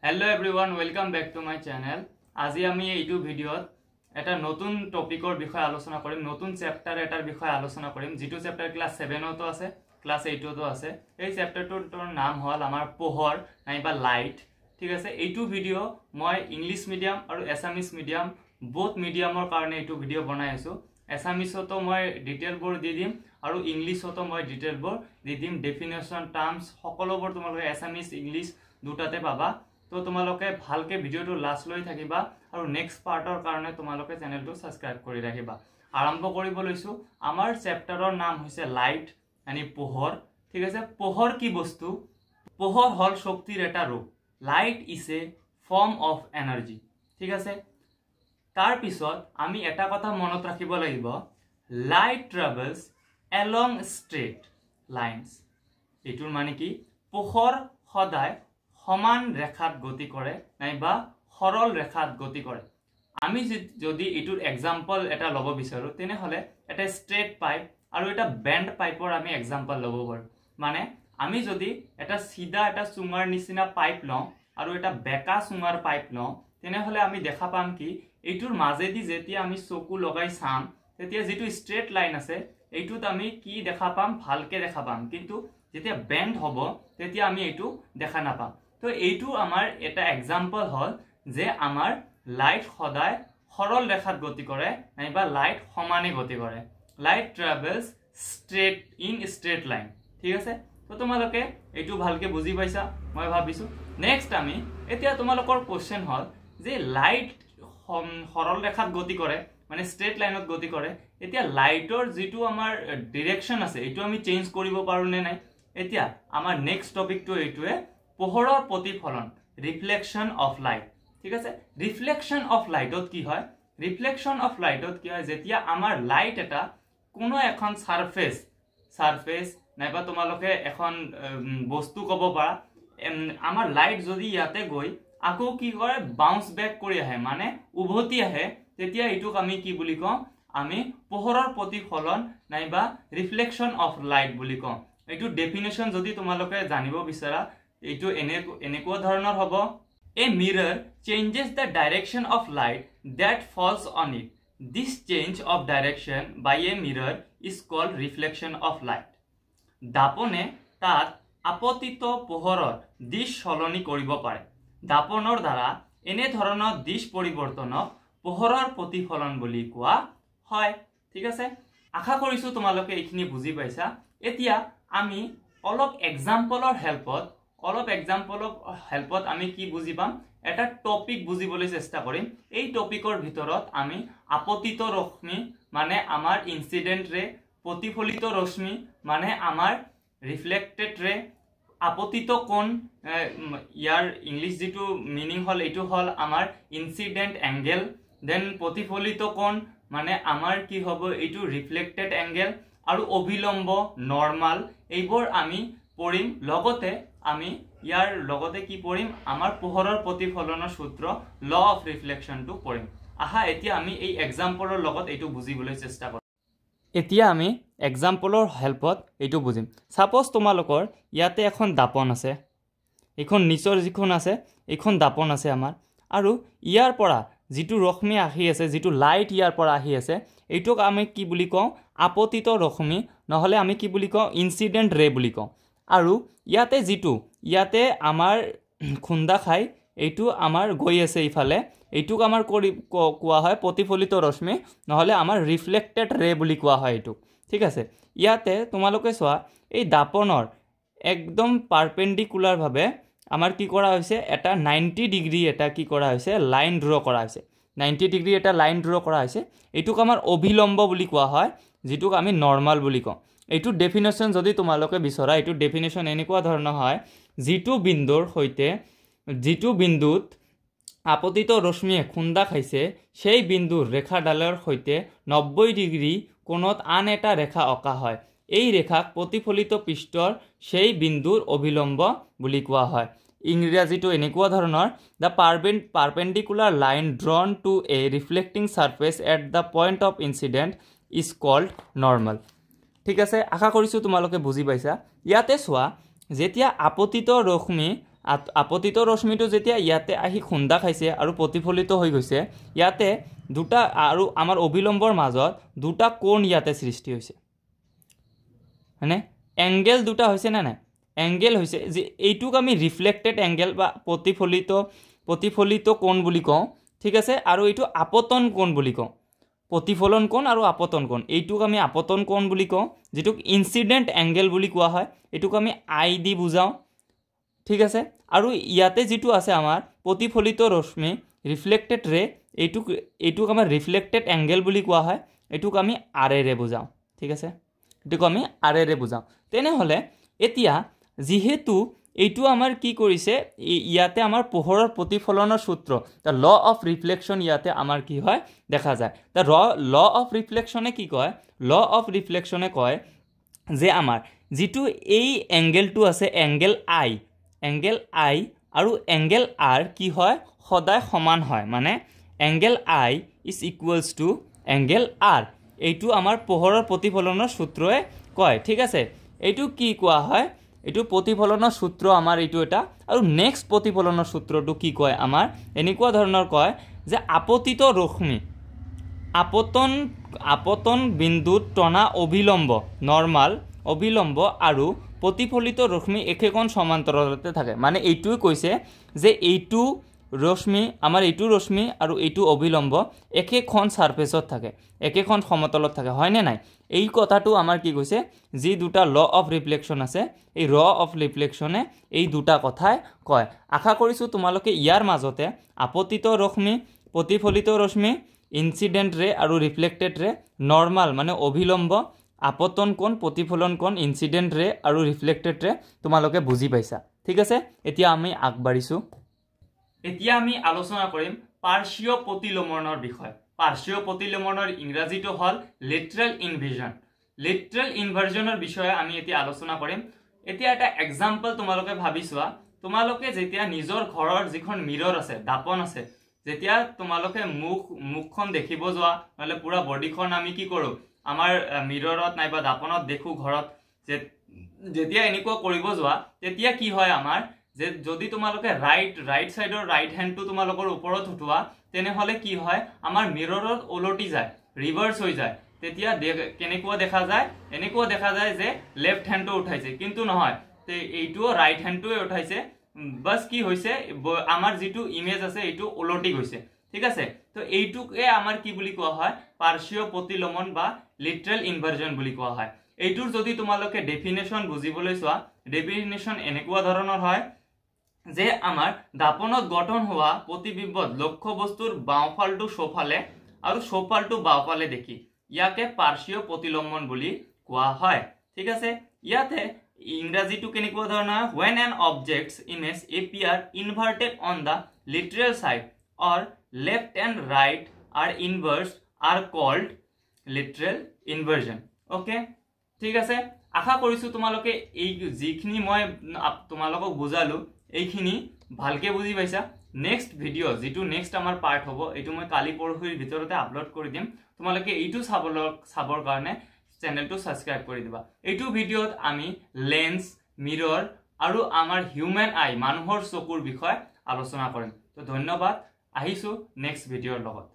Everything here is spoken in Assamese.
Hello everyone, welcome back to my channel. আজি আমি এইটো ভিডিওত এটা নতুন টপিকৰ বিষয়ে আলোচনা কৰিম, নতুন চ্যাপ্টাৰ এটাৰ বিষয়ে আলোচনা কৰিম, যেটো চ্যাপ্টাৰ ক্লাস 7 তো আছে, ক্লাস 8 তো আছে। এই চ্যাপ্টাৰটোৰ নাম হ'ল আমাৰ পোহৰ নাইবা লাইট। ঠিক আছে, এইটো ভিডিও মই ইংলিশ মিডিয়াম আৰু এছামিজ মিডিয়াম both মিডিয়ামৰ কাৰণে এইটো ভিডিও বনাই আছো। এছামিজতো মই ডিটেইলবোৰ দি দিম আৰু ইংলিছতো মই ডিটেইলবোৰ দি দিম, ডেফিনেশন টাৰ্মছ সকলোবোৰ তোমালোকে এছামিজ ইংলিশ দুটাতে পাবা। তো তোমালোকে ভালকে ভিডিওটো লাষ্ট লৈ থাকিবা আৰু নেক্সট পাৰ্টৰ কাৰণে তোমালোকে চেনেলটো সাবস্ক্ৰাইব কৰি ৰাখিবা। আৰম্ভ কৰিব লৈছো। আমাৰ চেপ্টাৰৰ নাম হৈছে লাইট, মানে পোহৰ। ঠিক আছে, পোহৰ কি বস্তু? পোহৰ হল শক্তিৰ এটা ৰূপ। Light is a form of energy. ঠিক আছে, তাৰ পিছত আমি এটা কথা মনত ৰাখিব লাগিব, light travels along straight lines. এটোৰ মানে কি? পোহৰ সদায় সমান ৰেখাত গতি কৰে নাইবা সৰল ৰেখাত গতি কৰে। আমি যদি এটোৰ এক্সাম্পল এটা ল'ব বিচাৰো তেনেহলে এটা ষ্ট্ৰেট পাইপ আৰু এটা বেন্ড পাইপৰ আমি এক্সাম্পল ল'ব পাৰো। মানে আমি যদি এটা সিধা এটা চুঙাৰ নিচিনা পাইপ লওঁ আৰু এটা বেকা চুঙাৰ পাইপ লওঁ তেনেহলে আমি দেখা পাম কি এইটোৰ মাজেদি যেতিয়া আমি চকু লগাই চাম তেতিয়া যেটো ষ্ট্ৰেট লাইন আছে এইটোত আমি কি দেখা পাম? ভালকে দেখা পাম, কিন্তু যেতিয়া বেন্ড হ'ব তেতিয়া আমি এইটো দেখা নাপাম। তো এইটো আমাৰ এটা এক্সাম্পল হল যে আমাৰ লাইট সদায় সৰল ৰেখাত গতি কৰে নাইবা লাইট সমানে গতি কৰে। Light travels straight in straight line. ঠিক আছে, তো তোমালোকে এইটো ভালকে বুজি পাইছা মই ভাবিছো। নেক্সট আমি এতিয়া তোমালোকৰ কোৱেশ্চন হল যে লাইট সৰল ৰেখাত গতি কৰে মানে ষ্ট্ৰেট লাইনত গতি কৰে, এতিয়া লাইটৰ যেটো আমাৰ ডাইৰেকশন আছে এইটো আমি চেঞ্জ কৰিব পাৰো নে নাই? এতিয়া আমাৰ নেক্সট টপিকটো এইটোৱে পোহৰৰ প্ৰতিফলন, ৰিফ্লেকশন অফ লাইট। ঠিক আছে, ৰিফ্লেকশন অফ লাইটত কি হয়? ৰিফ্লেকশন অফ লাইটত কি হয়? যেতিয়া আমাৰ লাইট এটা কোনো এখন সাৰফেস নাইবা তোমালোকে এখন বস্তু কব পাৰা, আমাৰ লাইট যদি ইয়াতে গৈ আকৌ কি কৰে বাউন্স বেক কৰি আহে মানে উভতি আহে, তেতিয়া এইটোক আমি কি বুলি কওঁ? আমি পোহৰৰ প্ৰতিফলন নাইবা ৰিফ্লেকশন অফ লাইট বুলি কওঁ। এইটো ডেফিনেশন যদি তোমালোকে জানিব বিচাৰা এইটো এনেকুৱা ধৰণৰ হ'ব। A mirror changes the direction of light that falls on it. This change of direction by a mirror is called reflection of light. দাপনে তাত আপতিত পোহৰৰ দিশ সলনি কৰিব পাৰে। দাপনৰ দ্বাৰা এনে ধৰণৰ দিশ পৰিৱৰ্তনক পোহৰৰ প্ৰতিফলন বুলি কোৱা হয়। ঠিক আছে, আশা কৰিছো তোমালোকে এইখিনি বুজি পাইছা। এতিয়া আমি অলপ এক্সাম্পলৰ হেল্পত আমি কি বুজি পাম? এটা টপিক বুজিবলৈ চেষ্টা কৰিম। এই টপিকৰ ভিতৰত আমি আপতিত ৰশ্মি মানে আমাৰ ইনসিডেন্ট ৰে, প্ৰতিফলিত ৰশ্মি মানে আমাৰ ৰিফ্লেক্টেড ৰে, আপতিত কোণ ইয়াৰ ইংলিশ যেটো মিনিং হল এইটো হল আমাৰ ইনসিডেন্ট এঙ্গেল, দেন প্ৰতিফলিত কোণ মানে আমাৰ কি হ'ব? এইটো ৰিফ্লেক্টেড এঙ্গেল, আৰু অভিলম্ব নৰমাল এইবোৰ আমি পঢ়িম। লগতে আমি ইয়াৰ লগতে কি পঢ়িম? আমাৰ পোহৰৰ প্ৰতিফলনৰ সূত্ৰ ল অফ ৰিফ্লেকশনটো পঢ়িম। আহা এতিয়া আমি এই এক্সাম্পলৰ লগত এইটো বুজিবলৈ চেষ্টা কৰিম। এতিয়া আমি এক্সাম্পলৰ হেল্পত এইটো বুজিম। সাপোজ তোমালোকৰ ইয়াতে এখন দাপন আছে, এখন নিচৰ যিখন আছে এখন দাপন আছে আমাৰ, আৰু ইয়াৰ পৰা যেটো ৰশ্মি আহি আছে, যেটো লাইট ইয়াৰ পৰা আহি আছে এইটোক আমি কি বুলি কওঁ? আপতিত ৰশ্মি, নহলে আমি কি বুলি কওঁ? ইনসিডেন্ট ৰে বুলি কওঁ। আৰু ইয়াতে যেটো ইয়াতে আমাৰ খুন্দা খাই এইটো আমাৰ গৈ আছে ইফালে, এইটোক আমাৰ কোৱা হয় প্ৰতিফলিত ৰশ্মি, নহলে আমাৰ ৰিফ্লেক্টেড ৰে বুলি কোৱা হয় এইটো। ঠিক আছে, ইয়াতে তোমালোকে চোৱা এই দাপনৰ একদম পাৰপেন্ডিকুলাৰ ভাবে আমাৰ কি কৰা হৈছে? এটা 90 ডিগ্ৰী এটা কি কৰা হৈছে? লাইন ড্ৰ কৰা হৈছে। 90 ডিগ্ৰী এটা লাইন ড্ৰ কৰা হৈছে, এইটোক আমাৰ অভিলম্ব বুলি কোৱা হয়, যেটোক আমি নৰ্মাল বুলি কওঁ। এইটো ডেফিনেশন যদি তোমালোকে বিচৰা, এইটো ডেফিনেশন এনেকুৱা ধৰণৰ হয়, যেটো বিন্দুত আপতিত ৰশ্মিয়ে খুন্দা খাইছে সেই বিন্দুৰ ৰেখাডালৰ সৈতে 90 ডিগ্ৰী কোণত আন এটা ৰেখা অঁকা হয়। এই ৰেখাক প্ৰতিফলিত পৃষ্ঠৰ সেই বিন্দুৰ অভিলম্ব বুলি কোৱা হয়। ইংৰাজীটো এনেকুৱা ধৰণৰ, the perpendicular line drawn to a reflecting surface at the point of incident is called normal. ঠিক আছে, আশা কৰিছো তোমালোকে বুজি পাইছা। ইয়াতে চোৱা যেতিয়া আপতিত ৰশ্মি আপতিত ৰশ্মিটো যেতিয়া ইয়াতে আহি খুন্দা খাইছে আৰু প্ৰতিফলিত হৈ গৈছে ইয়াতে দুটা আৰু আমাৰ অবিলম্বৰ মাজত দুটা কোণ ইয়াতে সৃষ্টি হৈছে মানে এংগেল দুটা হৈছে না নাই এংগেল হৈছে যে এইটোক আমি ৰিফ্লেক্টেড এংগেল বা প্ৰতিফলিত কোণ বুলি কওঁ ঠিক আছে আৰু এইটো আপতন কোণ বুলি কওঁ প্ৰতিফলন কোণ আৰু আপতন কোণ এইটোক আমি আপতন কোণ বুলি কওঁ যেটোক ইনসিডেন্ট এংগেল বুলি কোৱা হয় এইটোক আমি আই দি বুজাও ঠিক আছে আৰু ইয়াতে যেটো আছে আমাৰ প্ৰতিফলিত ৰশ্মি ৰিফ্লেক্টেড ৰে এইটোক আমাৰ ৰিফ্লেক্টেড এংগেল বুলি কোৱা হয় এইটোক আমি আৰ ৰে বুজাও ঠিক আছে এইটোক আমি আৰ ৰে বুজাও তেনে হলে এতিয়া যেহেতু এইটো আমাৰ কি কৰিছে ইয়াতে আমাৰ পোহৰৰ প্ৰতিফলনৰ সূত্ৰ দা ল অফ ৰিফ্লেকশন ইয়াতে আমাৰ কি হয় দেখা যায় দা ল অফ ৰিফ্লেকশনে কি কয় ল অফ ৰিফ্লেকশনে কয় যে আমাৰ যেটো এই এংগেলটো আছে এংগেল আই আৰু এংগেল আৰ কি হয় সদায় সমান হয় মানে angle i is equals to angle r এইটো আমাৰ পোহৰৰ প্ৰতিফলনৰ সূত্ৰয়ে কয় ঠিক আছে এইটো কি কোৱা হয় এইটো প্ৰতিফলনৰ সূত্ৰ আমাৰ এইটো এটা আৰু নেক্সট প্ৰতিফলনৰ সূত্ৰটো কি কয় আমাৰ এনেকুৱা ধৰণৰ কয় যে আপতিত ৰশ্মি আপতন বিন্দুত টনা অবিলম্ব নৰমাল অবিলম্ব আৰু প্ৰতিফলিত ৰশ্মি একেখন সমান্তৰালতে থাকে মানে এইটোই কৈছে যে এইটো ৰশ্মি আমাৰ এইটো ৰশ্মি আৰু এইটো অবিলম্ব একেখন সাৰফেসত থাকে একেখন সমতলত থাকে হয় নে নাই এই কথাটো আমাৰ কি কৈছে যি দুটা ল অফ ৰিফ্লেকশন আছে এই ল অফ ৰিফ্লেকশনে এই দুটা কথাই কয় আশা কৰিছো তোমালোকে ইয়াৰ মাজতে আপতিত ৰশ্মি প্ৰতিফলিত ৰশ্মি ইনসিডেন্ট ৰে আৰু ৰিফ্লেক্টেড ৰে নৰমাল মানে অবিলম্ব আপতন কোণ প্ৰতিফলন কোণ ইনসিডেন্ট ৰে আৰু ৰিফ্লেক্টেড ৰে তোমালোকে বুজি পাইছা ঠিক আছে এতিয়া আমি আগবাঢ়িছো এতিয়া আমি আলোচনা কৰিম পাৰ্শ্বীয় প্ৰতিলোমনৰ বিষয় পাৰ্শ্বীয় প্ৰতিলোমনৰ ইংৰাজীটো হল লেটাৰেল ইনভাৰ্জনৰ বিষয়ে আমি এতিয়া আলোচনা কৰিম এতিয়া এটা এক্সাম্পল তোমালোকে ভাবিছোৱা তোমালোকে যেতিয়া নিজৰ ঘৰৰ যিখন মিৰৰ আছে দাপন আছে যেতিয়া তোমালোকে মুখখন দেখিব যোৱা মানে পুৰা বডিখন আমি কি কৰো আমাৰ মিৰৰত নাইবা দাপনত দেখো ঘৰত যেতিয়া এনেকুৱা কৰিব যোৱা তেতিয়া কি হয় আমাৰ যে যদি তোমালোকে ৰাইট সাইডৰ ৰাইট হ্যান্ডটো তোমালোকৰ ওপৰত উঠোৱা তেনে হলে কি হয় আমাৰ মিৰৰত ওলটি যায় ৰিভাৰ্স হৈ যায় তেতিয়া কেনেকুৱা দেখা যায় এনেকুৱা দেখা যায় যে লেফট হ্যান্ডটো উঠাইছে কিন্তু নহয় তে এইটো ৰাইট হ্যান্ডটোৱে উঠাইছে বাস কি হৈছে আমাৰ যেটো ইমেজ আছে এইটো ওলটি গৈছে ঠিক আছে তো এইটোকে আমাৰ কি বুলি কোৱা হয় পাৰ্শ্বীয় প্ৰতিলোমন বা লিটাৰেল ইনভাৰ্জন বুলি কোৱা হয় এইটোৰ যদি তোমালোকে ডেফিনেশন বুজিবলৈ চোৱা ডেফিনেশন এনেকুৱা ধৰণৰ হয় যে আমাৰ দাপনত গঠন হোৱা প্ৰতিবিম্বত লক্ষ্য বস্তুৰ বাওঁফালটো সোঁফালে আৰু সোঁফালটো বাওঁফালে দেখি ইয়াকে পাৰ্শ্বীয় প্ৰতিলোমন বুলি কোৱা হয় ঠিক আছে ইয়াতে ইংৰাজীটো কেনেকুৱা ধৰণৰ when an object's image appear inverted on the literal side or left and right are inverse are called literal inversion okay ঠিক আছে আশা কৰিছো তোমালোকে এই যিখিনি মই তোমালোকক বুজালো এইখিনি ভালকে বুজি পাইছা নেক্সট ভিডিও যেটো নেক্সট আমাৰ পাৰ্ট হ'ব এটো মই কালি পৰহিৰ ভিতৰতে আপলোড কৰি দিম তোমালোকে এইটো চাবৰ কাৰণে চেনেলটো সাবস্ক্ৰাইব কৰি দিবা এইটো ভিডিওত আমি লেন্স মিৰৰ আৰু আমাৰ হিউম্যান আই মানুহৰ চকুৰ বিষয় আলোচনা কৰিম তো ধন্যবাদ আহিছো নেক্সট ভিডিওৰ লগত